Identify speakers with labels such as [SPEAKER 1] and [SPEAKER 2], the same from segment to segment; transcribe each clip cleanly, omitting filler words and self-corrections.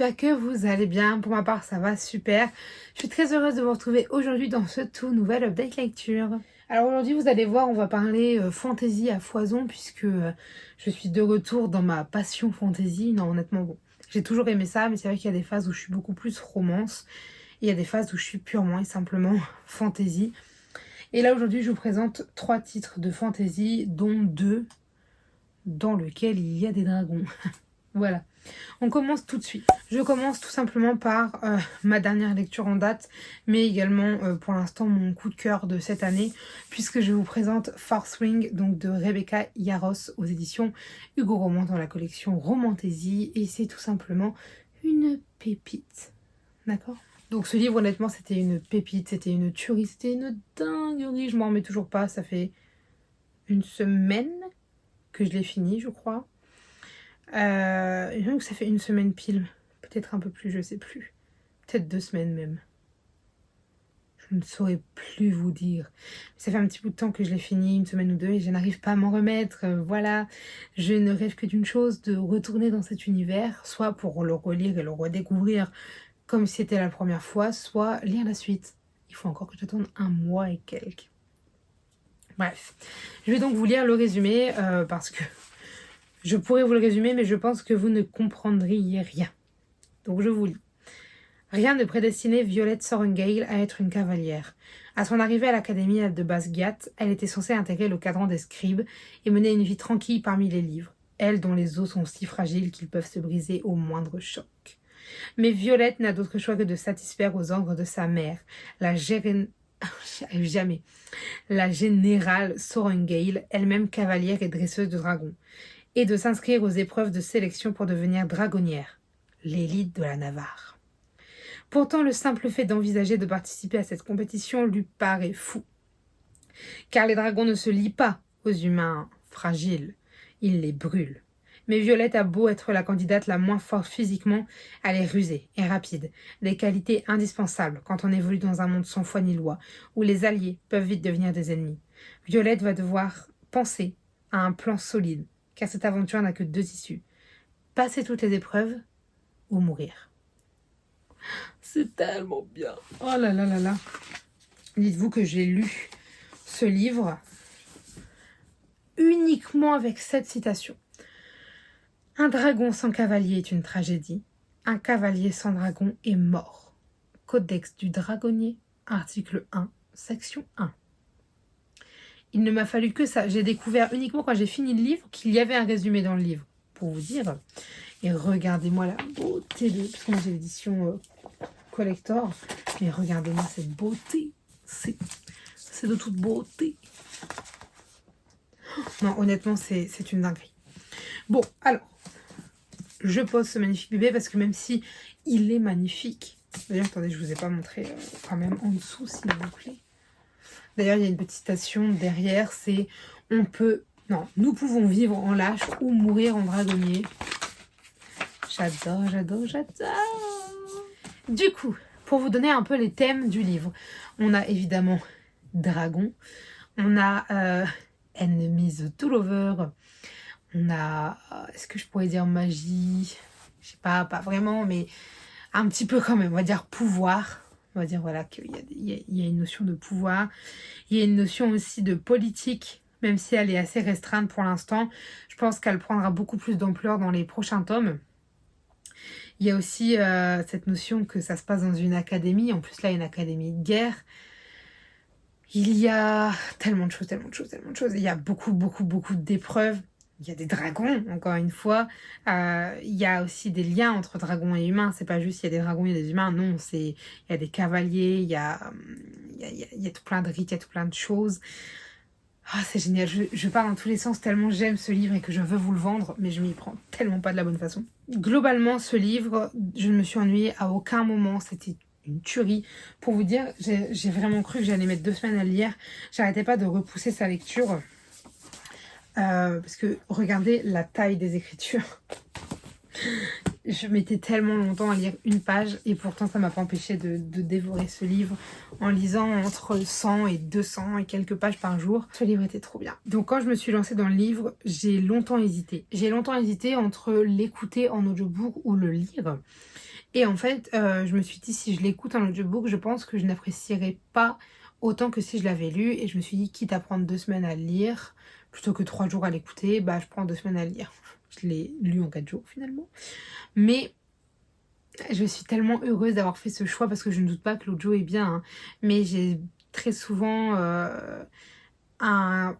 [SPEAKER 1] j'espère que vous allez bien. Pour ma part, ça va super. Je suis très heureuse de vous retrouver aujourd'hui dans ce tout nouvel update lecture. Alors aujourd'hui, vous allez voir, on va parler fantasy à foison puisque je suis de retour dans ma passion fantasy. Non, honnêtement, bon, j'ai toujours aimé ça, mais c'est vrai qu'il y a des phases où je suis beaucoup plus romance et il y a des phases où je suis purement et simplement fantasy. Et là, aujourd'hui, je vous présente 3 titres de fantasy, dont 2 dans lesquels il y a des dragons. Voilà. On commence tout de suite. Je commence tout simplement par ma dernière lecture en date, mais également pour l'instant mon coup de cœur de cette année, puisque je vous présente Fourth Ring, donc de Rebecca Yarros aux éditions Hugo Roman dans la collection Romantaisie, et c'est tout simplement une pépite. D'accord ? Donc ce livre, honnêtement, c'était une pépite, c'était une tuerie, c'était une dinguerie, je m'en remets toujours pas, ça fait une semaine que je l'ai fini, je crois. Donc ça fait une semaine pile, peut-être un peu plus, je sais plus, peut-être 2 semaines même. Je ne saurais plus vous dire. Ça fait un petit bout de temps que je l'ai fini, 1 semaine ou 2, et je n'arrive pas à m'en remettre. Voilà, je ne rêve que d'une chose, de retourner dans cet univers, soit pour le relire et le redécouvrir comme si c'était la première fois, soit lire la suite. Il faut encore que j'attende 1 mois et quelques. Bref, je vais donc vous lire le résumé parce que je pourrais vous le résumer, mais je pense que vous ne comprendriez rien. Donc je vous lis. Rien ne prédestinait Violette Sorrengail à être une cavalière. À son arrivée à l'académie de Basgiat, elle était censée intégrer le cadran des scribes et mener une vie tranquille parmi les livres, elle dont les os sont si fragiles qu'ils peuvent se briser au moindre choc. Mais Violette n'a d'autre choix que de satisfaire aux ordres de sa mère, la générale Sorrengail, elle-même cavalière et dresseuse de dragons, et de s'inscrire aux épreuves de sélection pour devenir dragonnière, l'élite de la Navarre. Pourtant, le simple fait d'envisager de participer à cette compétition lui paraît fou. Car les dragons ne se lient pas aux humains fragiles, ils les brûlent. Mais Violette a beau être la candidate la moins forte physiquement, elle est rusée et rapide, des qualités indispensables quand on évolue dans un monde sans foi ni loi, où les alliés peuvent vite devenir des ennemis. Violette va devoir penser à un plan solide, car cette aventure n'a que 2 issues. Passer toutes les épreuves ou mourir. C'est tellement bien. Oh là là là là. Dites-vous que j'ai lu ce livre uniquement avec cette citation. Un dragon sans cavalier est une tragédie. Un cavalier sans dragon est mort. Codex du dragonnier, article 1, section 1. Il ne m'a fallu que ça. J'ai découvert uniquement quand j'ai fini le livre qu'il y avait un résumé dans le livre. Pour vous dire. Et regardez-moi la beauté de... Parce que moi j'ai l'édition collector. Mais regardez-moi cette beauté. C'est de toute beauté. Non, honnêtement, c'est une dinguerie. Bon, alors. Je pose ce magnifique bébé parce que même si il est magnifique. D'ailleurs, attendez, je vous ai pas montré quand même en dessous, s'il vous plaît. D'ailleurs, il y a une petite citation derrière, c'est nous pouvons vivre en lâche ou mourir en dragonnier. J'adore, j'adore, j'adore. Du coup, pour vous donner un peu les thèmes du livre, on a évidemment dragon, on a enemies all over, on a, est-ce que je pourrais dire magie? Je sais pas vraiment, mais un petit peu quand même, on va dire pouvoir. On va dire voilà qu'il y a une notion de pouvoir. Il y a une notion aussi de politique, même si elle est assez restreinte pour l'instant. Je pense qu'elle prendra beaucoup plus d'ampleur dans les prochains tomes. Il y a aussi cette notion que ça se passe dans une académie. En plus là, une académie de guerre. Il y a tellement de choses. Il y a beaucoup d'épreuves. Il y a des dragons, encore une fois. Il y a aussi des liens entre dragons et humains. C'est pas juste il y a des dragons, il y a des humains. Non, il y a des cavaliers, il y a tout plein de rites, il y a tout plein de choses. Ah, c'est génial. Je pars dans tous les sens tellement j'aime ce livre et que je veux vous le vendre, mais je m'y prends tellement pas de la bonne façon. Globalement, ce livre, je ne me suis ennuyée à aucun moment. C'était une tuerie. Pour vous dire, j'ai vraiment cru que j'allais mettre 2 semaines à le lire. J'arrêtais pas de repousser sa lecture. Parce que regardez la taille des écritures. Je mettais tellement longtemps à lire une page et pourtant ça m'a pas empêché de dévorer ce livre en lisant entre 100 et 200 et quelques pages par jour. Ce livre était trop bien. Donc quand je me suis lancée dans le livre, j'ai longtemps hésité. J'ai longtemps hésité entre l'écouter en audiobook ou le lire. Et en fait, je me suis dit, si je l'écoute en audiobook, je pense que je n'apprécierais pas autant que si je l'avais lu. Et je me suis dit, quitte à prendre 2 semaines à le lire, plutôt que 3 jours à l'écouter, bah je prends 2 semaines à le lire. Je l'ai lu en 4 jours finalement. Mais je suis tellement heureuse d'avoir fait ce choix parce que je ne doute pas que l'audio est bien, hein. Mais j'ai très souvent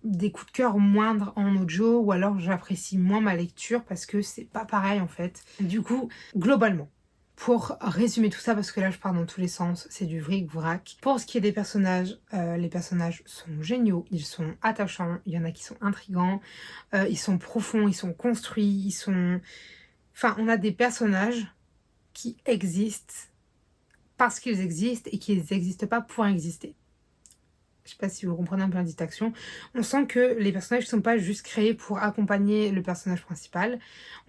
[SPEAKER 1] des coups de cœur moindres en audio ou alors j'apprécie moins ma lecture parce que c'est pas pareil en fait. Du coup, globalement, pour résumer tout ça, parce que là je pars dans tous les sens, c'est du vric-vrac. Pour ce qui est des personnages, les personnages sont géniaux, ils sont attachants, il y en a qui sont intrigants, ils sont profonds, ils sont construits, ils sont... Enfin, on a des personnages qui existent parce qu'ils existent et qui n'existent pas pour exister. Je sais pas si vous comprenez un peu la distinction. On sent que les personnages ne sont pas juste créés pour accompagner le personnage principal.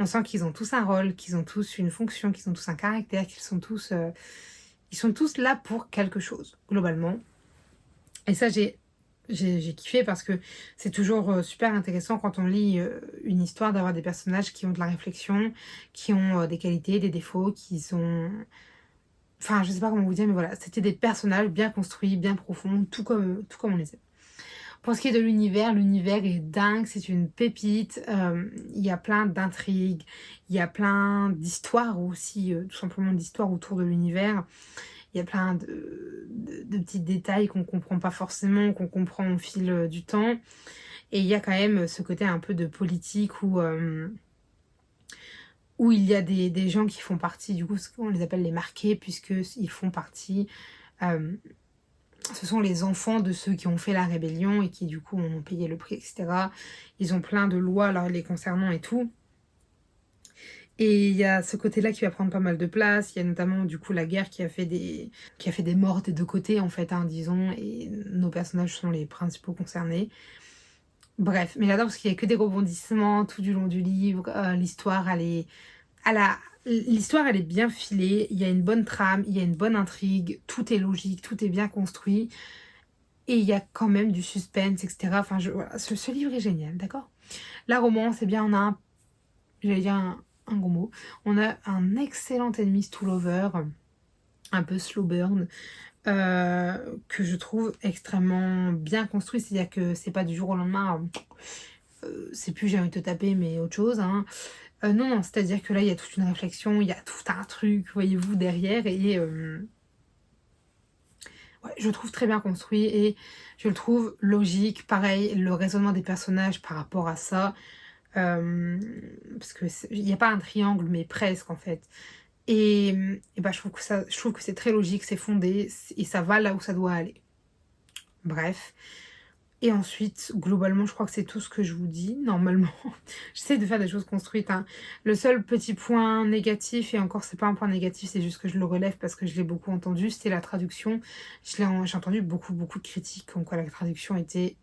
[SPEAKER 1] On sent qu'ils ont tous un rôle, qu'ils ont tous une fonction, qu'ils ont tous un caractère, ils sont tous là pour quelque chose, globalement. Et ça, j'ai kiffé parce que c'est toujours super intéressant quand on lit une histoire d'avoir des personnages qui ont de la réflexion, qui ont des qualités, des défauts, qui sont... Enfin, je sais pas comment vous dire, mais voilà, c'était des personnages bien construits, bien profonds, tout comme on les aime. Pour ce qui est de l'univers, l'univers est dingue, c'est une pépite. Il y a plein d'intrigues, il y a plein d'histoires aussi, tout simplement d'histoires autour de l'univers. Il y a plein de petits détails qu'on comprend pas forcément, qu'on comprend au fil du temps. Et il y a quand même ce côté un peu de politique où il y a des gens qui font partie, du coup, on les appelle les marqués, puisqu'ils font partie... ce sont les enfants de ceux qui ont fait la rébellion et qui du coup ont payé le prix, etc. Ils ont plein de lois là, les concernant et tout. Et il y a ce côté-là qui va prendre pas mal de place. Il y a notamment du coup la guerre qui a fait des morts des deux côtés en fait, hein, disons. Et nos personnages sont les principaux concernés. Bref, mais j'adore parce qu'il n'y a que des rebondissements tout du long du livre. L'histoire, elle est... L'histoire, elle est bien filée. Il y a une bonne trame, il y a une bonne intrigue. Tout est logique, tout est bien construit. Et il y a quand même du suspense, etc. Enfin, voilà, ce livre est génial, d'accord? La romance, eh bien, on a j'allais dire un gros mot. On a un excellent ennemi to lover, un peu slow burn, que je trouve extrêmement bien construit. C'est-à-dire que c'est pas du jour au lendemain, c'est plus j'ai envie de te taper, mais autre chose, hein. Non, c'est-à-dire que là, il y a toute une réflexion, il y a tout un truc, voyez-vous, derrière, et... ouais, je le trouve très bien construit et je le trouve logique. Pareil, le raisonnement des personnages par rapport à ça. Parce que il n'y a pas un triangle, mais presque en fait. Et bah, je trouve que c'est très logique, c'est fondé et ça va là où ça doit aller. Bref. Et ensuite, globalement, je crois que c'est tout ce que je vous dis. Normalement, j'essaie de faire des choses construites, hein. Le seul petit point négatif, et encore c'est pas un point négatif, c'est juste que je le relève parce que je l'ai beaucoup entendu, c'était la traduction. J'ai entendu beaucoup de critiques comme quoi la traduction était,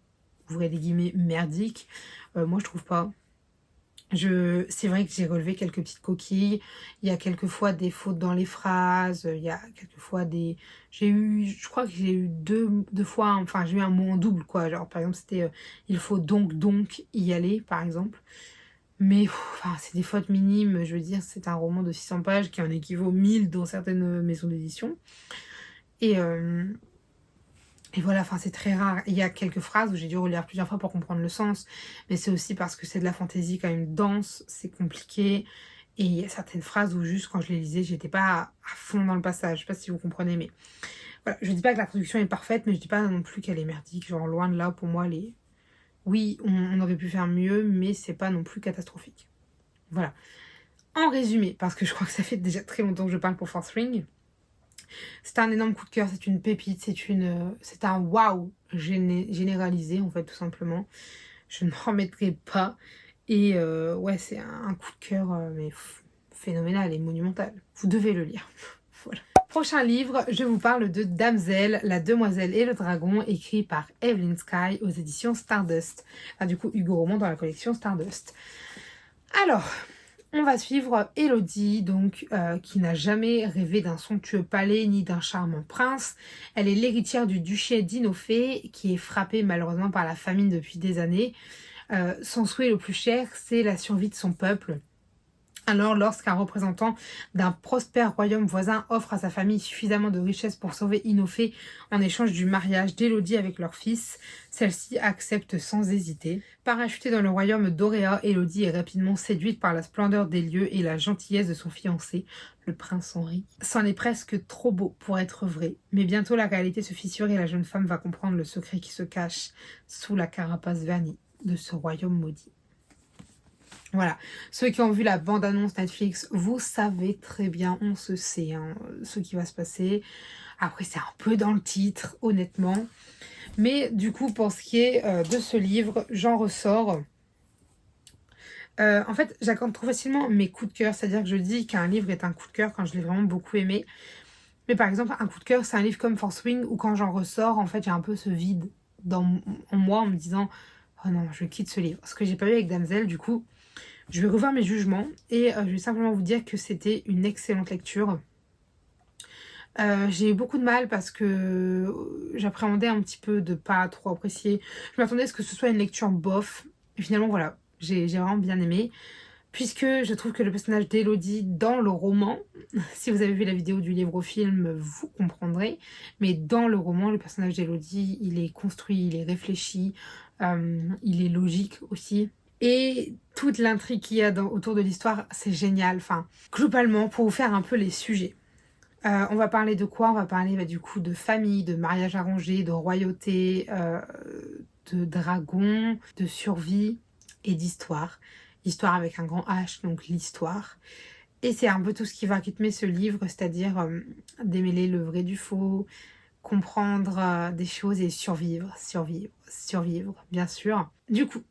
[SPEAKER 1] ouvrez des guillemets, merdique. Moi, je trouve pas. C'est vrai que j'ai relevé quelques petites coquilles. Il y a quelquefois des fautes dans les phrases. Il y a quelquefois des... je crois que j'ai eu deux fois, enfin j'ai eu un mot en double quoi. Genre par exemple c'était il faut donc y aller par exemple. Mais enfin, c'est des fautes minimes. Je veux dire, c'est un roman de 600 pages qui en équivaut 1000 dans certaines maisons d'édition. Et, et voilà, enfin c'est très rare. Il y a quelques phrases où j'ai dû relire plusieurs fois pour comprendre le sens, mais c'est aussi parce que c'est de la fantaisie quand même dense, c'est compliqué, et il y a certaines phrases où juste quand je les lisais, j'étais pas à fond dans le passage, je sais pas si vous comprenez, mais voilà, je dis pas que la traduction est parfaite, mais je dis pas non plus qu'elle est merdique, genre loin de là, pour moi, oui, on aurait pu faire mieux, mais c'est pas non plus catastrophique. Voilà. En résumé, parce que je crois que ça fait déjà très longtemps que je parle pour Fourth Ring, c'est un énorme coup de cœur, c'est une pépite, c'est un waouh généralisé en fait tout simplement. Je ne m'en remettrai pas. Et ouais, c'est un coup de cœur mais phénoménal et monumental. Vous devez le lire. Voilà. Prochain livre, je vous parle de Damsel, la demoiselle et le dragon, écrit par Evelyn Sky aux éditions Stardust. Enfin, du coup, Hugo Roman dans la collection Stardust. Alors, on va suivre Élodie, donc, qui n'a jamais rêvé d'un somptueux palais ni d'un charmant prince. Elle est l'héritière du duché d'Inofé, qui est frappé malheureusement par la famine depuis des années. Son souhait le plus cher, c'est la survie de son peuple. Alors, lorsqu'un représentant d'un prospère royaume voisin offre à sa famille suffisamment de richesses pour sauver Inofé en échange du mariage d'Élodie avec leur fils, celle-ci accepte sans hésiter. Parachutée dans le royaume d'Auréa, Élodie est rapidement séduite par la splendeur des lieux et la gentillesse de son fiancé, le prince Henri. C'en est presque trop beau pour être vrai, mais bientôt la réalité se fissure et la jeune femme va comprendre le secret qui se cache sous la carapace vernie de ce royaume maudit. Voilà, ceux qui ont vu la bande-annonce Netflix, vous savez très bien, on se sait, hein, ce qui va se passer. Après, c'est un peu dans le titre, honnêtement. Mais du coup, pour ce qui est de ce livre, j'en ressors. En fait, j'accorde trop facilement mes coups de cœur. C'est-à-dire que je dis qu'un livre est un coup de cœur quand je l'ai vraiment beaucoup aimé. Mais par exemple, un coup de cœur, c'est un livre comme Force Wing où quand j'en ressors, en fait, j'ai un peu ce vide en moi en me disant « Oh non, je quitte ce livre ». Ce que j'ai pas eu avec Damsel, du coup... Je vais revoir mes jugements et je vais simplement vous dire que c'était une excellente lecture. J'ai eu beaucoup de mal parce que j'appréhendais un petit peu de pas trop apprécier. Je m'attendais à ce que ce soit une lecture bof. Et finalement, voilà, j'ai vraiment bien aimé. Puisque je trouve que le personnage d'Élodie dans le roman, si vous avez vu la vidéo du livre au film, vous comprendrez. Mais dans le roman, le personnage d'Élodie, il est construit, il est réfléchi, il est logique aussi. Et toute l'intrigue qu'il y a autour de l'histoire, c'est génial. Enfin, globalement, pour vous faire un peu les sujets. On va parler de quoi? On va parler du coup de famille, de mariage arrangé, de royauté, de dragons, de survie et d'histoire. Histoire avec un grand H, donc l'histoire. Et c'est un peu tout ce qui va rythmer ce livre, c'est-à-dire démêler le vrai du faux, comprendre des choses et survivre, bien sûr. Du coup,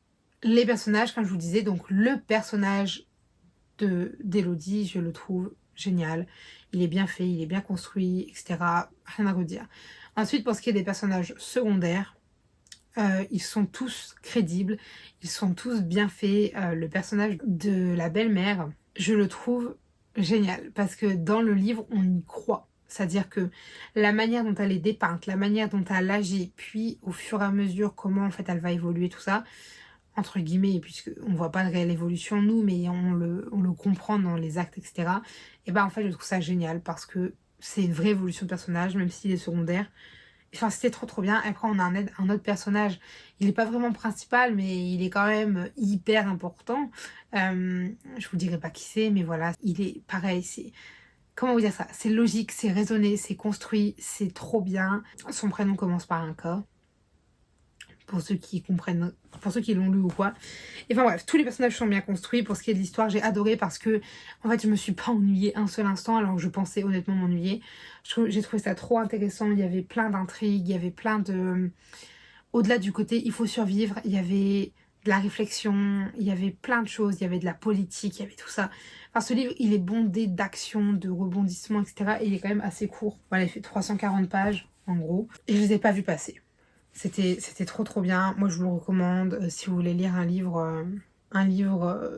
[SPEAKER 1] les personnages, comme je vous disais, donc le personnage d'Élodie, je le trouve génial. Il est bien fait, il est bien construit, etc. Rien à redire. Ensuite, pour ce qui est des personnages secondaires, ils sont tous crédibles, ils sont tous bien faits. Le personnage de la belle-mère, je le trouve génial parce que dans le livre, on y croit. C'est-à-dire que la manière dont elle est dépeinte, la manière dont elle agit, puis au fur et à mesure comment en fait elle va évoluer, tout ça, entre guillemets, puisqu'on ne voit pas de réelle évolution nous, mais on le comprend dans les actes, etc. Et ben en fait, je trouve ça génial parce que c'est une vraie évolution de personnage, même s'il est secondaire. Enfin, c'était trop bien. Après, on a un autre personnage. Il n'est pas vraiment principal, mais il est quand même hyper important. Je vous dirai pas qui c'est, mais voilà, il est pareil. C'est comment vous dire ça? C'est logique, c'est raisonné, c'est construit, c'est trop bien. Son prénom commence par un K. Pour ceux qui comprennent, pour ceux qui l'ont lu ou quoi. Et enfin bref, tous les personnages sont bien construits. Pour ce qui est de l'histoire, j'ai adoré parce que en fait je me suis pas ennuyée un seul instant alors que je pensais honnêtement m'ennuyer. J'ai trouvé ça trop intéressant, il y avait plein d'intrigues, il y avait plein de... Au-delà du côté il faut survivre, il y avait de la réflexion, il y avait plein de choses, il y avait de la politique, il y avait tout ça. Enfin ce livre il est bondé d'actions, de rebondissements, etc. Et il est quand même assez court. Voilà, il fait 340 pages en gros. Et je les ai pas vus passer. C'était trop bien. Moi, je vous le recommande. Si vous voulez lire un livre... un livre...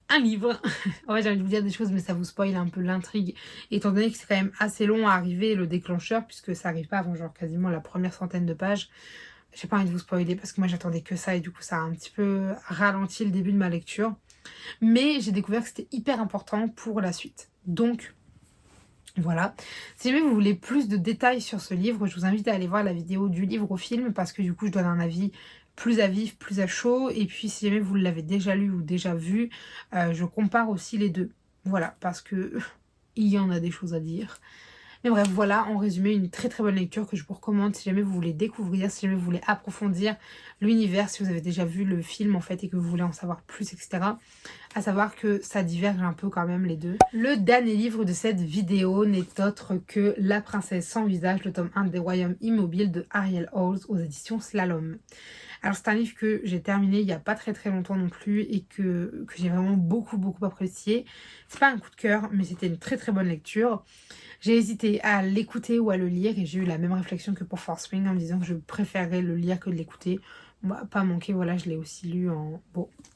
[SPEAKER 1] un livre. En fait, j'ai envie de vous dire des choses, mais ça vous spoil un peu l'intrigue. Étant donné que c'est quand même assez long à arriver, le déclencheur, puisque ça arrive pas avant genre quasiment la première centaine de pages. J'ai pas envie de vous spoiler parce que moi, j'attendais que ça. Et du coup, ça a un petit peu ralenti le début de ma lecture. Mais j'ai découvert que c'était hyper important pour la suite. Donc... Voilà, si jamais vous voulez plus de détails sur ce livre, je vous invite à aller voir la vidéo du livre au film parce que du coup je donne un avis plus à vif, plus à chaud. Et puis si jamais vous l'avez déjà lu ou déjà vu, je compare aussi les deux. Voilà, parce que il y en a des choses à dire. Mais bref, voilà, en résumé, une très bonne lecture que je vous recommande si jamais vous voulez découvrir, si jamais vous voulez approfondir l'univers, si vous avez déjà vu le film en fait et que vous voulez en savoir plus, etc. À savoir que ça diverge un peu quand même les deux. Le dernier livre de cette vidéo n'est autre que La princesse sans visage, le tome 1 des royaumes immobiles de Ariel Howells aux éditions Slalom. Alors c'est un livre que j'ai terminé il n'y a pas très longtemps non plus et que j'ai vraiment beaucoup apprécié. C'est pas un coup de cœur mais c'était une très bonne lecture. J'ai hésité à l'écouter ou à le lire et j'ai eu la même réflexion que pour Force Wing en me disant que je préférerais le lire que de l'écouter. Bah, pas manqué, voilà, je l'ai aussi lu en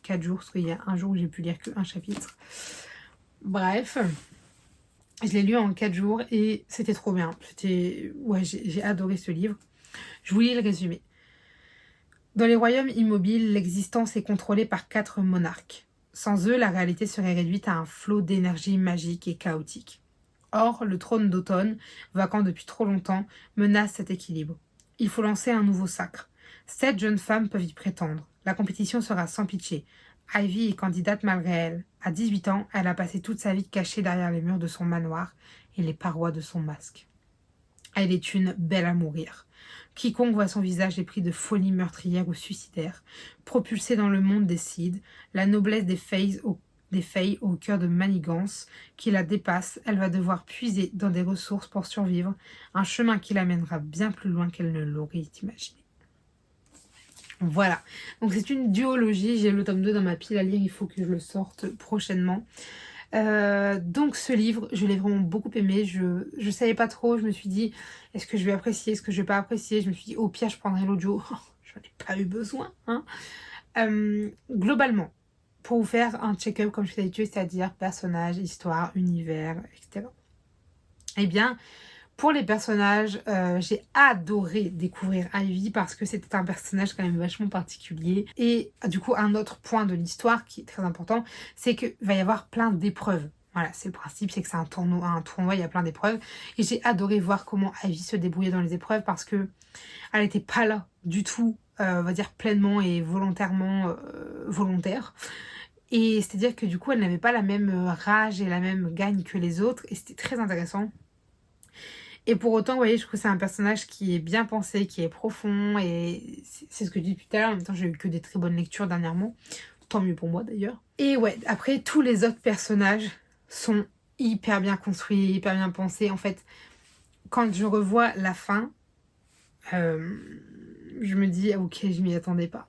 [SPEAKER 1] 4 jours parce qu'il y a un jour où j'ai pu lire qu'un chapitre. Bref, je l'ai lu en 4 jours et c'était trop bien. Ouais, j'ai adoré ce livre. Je vous lis le résumé. Dans les royaumes immobiles, l'existence est contrôlée par 4 monarques. Sans eux, la réalité serait réduite à un flot d'énergie magique et chaotique. Or, le trône d'automne, vacant depuis trop longtemps, menace cet équilibre. Il faut lancer un nouveau sacre. 7 jeunes femmes peuvent y prétendre. La compétition sera sans pitié. Ivy est candidate malgré elle. À 18 ans, elle a passé toute sa vie cachée derrière les murs de son manoir et les parois de son masque. Elle est une belle à mourir. Quiconque voit son visage est pris de folie meurtrière ou suicidaire. Propulsée dans le monde des Seeds, la noblesse des Fays au cœur de manigance qui la dépasse, elle va devoir puiser dans des ressources pour survivre, un chemin qui l'amènera bien plus loin qu'elle ne l'aurait imaginé. Voilà, donc c'est une duologie, j'ai le tome 2 dans ma pile à lire, il faut que je le sorte prochainement. Donc ce livre, je l'ai vraiment beaucoup aimé, je savais pas trop, je me suis dit, est-ce que je vais apprécier, est-ce que je vais pas apprécier, je me suis dit, au pire je prendrai l'audio, j'en ai pas eu besoin. Hein. Globalement, pour vous faire un check-up comme je fais d'habitude, c'est-à-dire personnage, histoire, univers, etc. Eh bien, pour les personnages, j'ai adoré découvrir Ivy parce que c'était un personnage quand même vachement particulier. Et du coup, un autre point de l'histoire qui est très important, c'est qu'il va y avoir plein d'épreuves. Voilà, c'est le principe, c'est que c'est un tournoi, il y a plein d'épreuves. Et j'ai adoré voir comment Ivy se débrouillait dans les épreuves parce que elle n'était pas là du tout, on va dire pleinement et volontairement volontaire. Et c'est-à-dire que du coup, elle n'avait pas la même rage et la même gagne que les autres. Et c'était très intéressant. Et pour autant, vous voyez, je trouve que c'est un personnage qui est bien pensé, qui est profond, et c'est ce que je dis tout à l'heure. En même temps, j'ai eu que des très bonnes lectures dernièrement. Tant mieux pour moi d'ailleurs. Et ouais, après, tous les autres personnages sont hyper bien construits, hyper bien pensés. En fait, quand je revois la fin, je me dis, ok, je m'y attendais pas.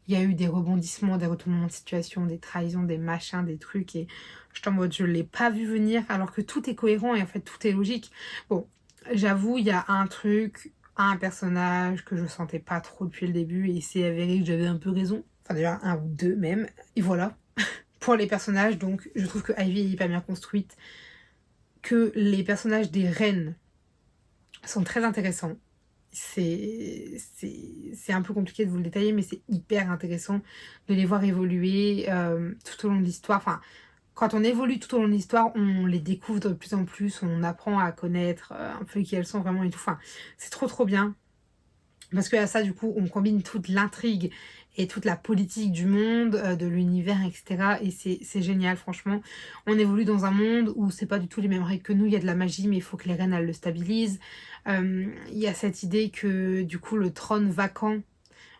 [SPEAKER 1] Il y a eu des rebondissements, des retournements de situation, des trahisons, des machins, des trucs, et je suis en mode, je l'ai pas vu venir, alors que tout est cohérent et en fait, tout est logique. Bon, j'avoue, il y a un truc, un personnage que je sentais pas trop depuis le début et c'est avéré que j'avais un peu raison. Enfin d'ailleurs, un ou deux même. Et voilà. Pour les personnages, donc, je trouve que Ivy est hyper bien construite. Que les personnages des reines sont très intéressants. C'est un peu compliqué de vous le détailler, mais c'est hyper intéressant de les voir évoluer tout au long de l'histoire. Enfin, quand on évolue tout au long de l'histoire, on les découvre de plus en plus, on apprend à connaître un peu qui elles sont vraiment et tout. Enfin, c'est trop bien. Parce que à ça, du coup, on combine toute l'intrigue et toute la politique du monde, de l'univers, etc. Et c'est génial, franchement. On évolue dans un monde où c'est pas du tout les mêmes règles que nous. Il y a de la magie, mais il faut que les reines, elles le stabilisent. Il y a cette idée que, du coup, le trône vacant,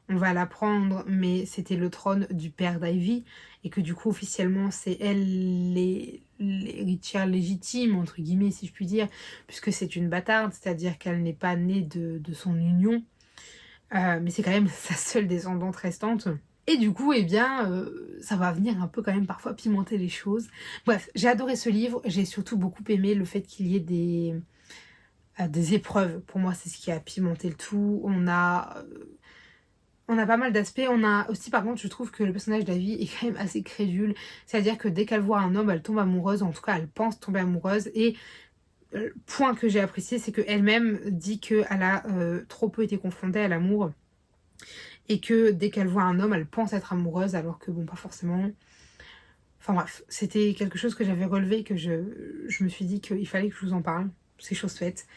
[SPEAKER 1] on va l'apprendre, mais c'était le trône du père d'Ivy, et que du coup, officiellement, c'est elle l'héritière légitime, entre guillemets, si je puis dire, puisque c'est une bâtarde, c'est-à-dire qu'elle n'est pas née de son union, mais c'est quand même sa seule descendante restante. Et du coup, eh bien, ça va venir un peu quand même parfois pimenter les choses. Bref, j'ai adoré ce livre, j'ai surtout beaucoup aimé le fait qu'il y ait des épreuves. Pour moi, c'est ce qui a pimenté le tout. On a pas mal d'aspects. On a aussi, par contre, je trouve que le personnage d'Ivy est quand même assez crédule. C'est-à-dire que dès qu'elle voit un homme, elle tombe amoureuse. En tout cas, elle pense tomber amoureuse. Et le point que j'ai apprécié, c'est qu'elle-même dit qu'elle a trop peu été confrontée à l'amour. Et que dès qu'elle voit un homme, elle pense être amoureuse, alors que bon, pas forcément. Enfin bref, c'était quelque chose que j'avais relevé, que je me suis dit qu'il fallait que je vous en parle. C'est chose faite.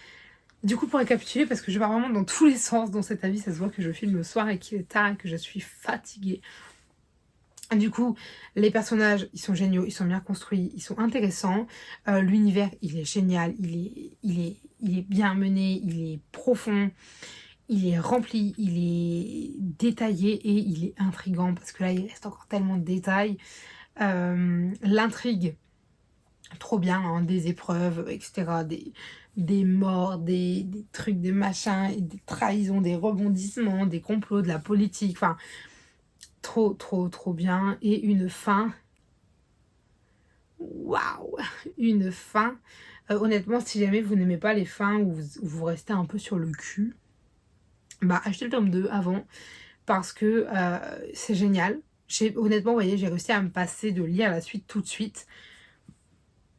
[SPEAKER 1] Du coup, pour récapituler, parce que je vais vraiment dans tous les sens dans cet avis, ça se voit que je filme le soir et qu'il est tard et que je suis fatiguée. Du coup, les personnages, ils sont géniaux, ils sont bien construits, ils sont intéressants. L'univers, il est génial, il est bien mené, il est profond, il est rempli, il est détaillé et il est intriguant parce que là, il reste encore tellement de détails. L'intrigue, trop bien, hein, des épreuves, etc., des morts, des trucs, des machins, des trahisons, des rebondissements, des complots, de la politique, enfin, trop bien. Et une fin, waouh, une fin. Honnêtement, si jamais vous n'aimez pas les fins où vous restez un peu sur le cul, bah achetez le tome 2 avant, parce que c'est génial. Honnêtement, vous voyez, j'ai réussi à me passer de lire la suite tout de suite.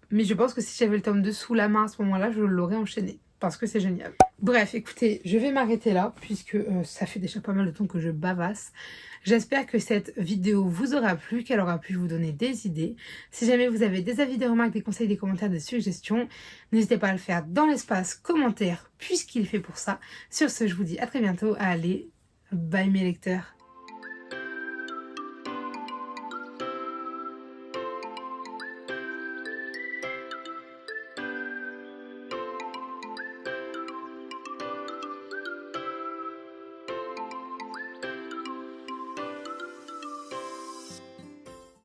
[SPEAKER 1] Mais je pense que si j'avais le tome 2 sous la main à ce moment-là, je l'aurais enchaîné. parce que c'est génial. Bref, écoutez, je vais m'arrêter là puisque ça fait déjà pas mal de temps que je bavasse. J'espère que cette vidéo vous aura plu, qu'elle aura pu vous donner des idées. Si jamais vous avez des avis, des remarques, des conseils, des commentaires, des suggestions, n'hésitez pas à le faire dans l'espace commentaire puisqu'il est fait pour ça. Sur ce, je vous dis à très bientôt. Allez, bye mes lecteurs.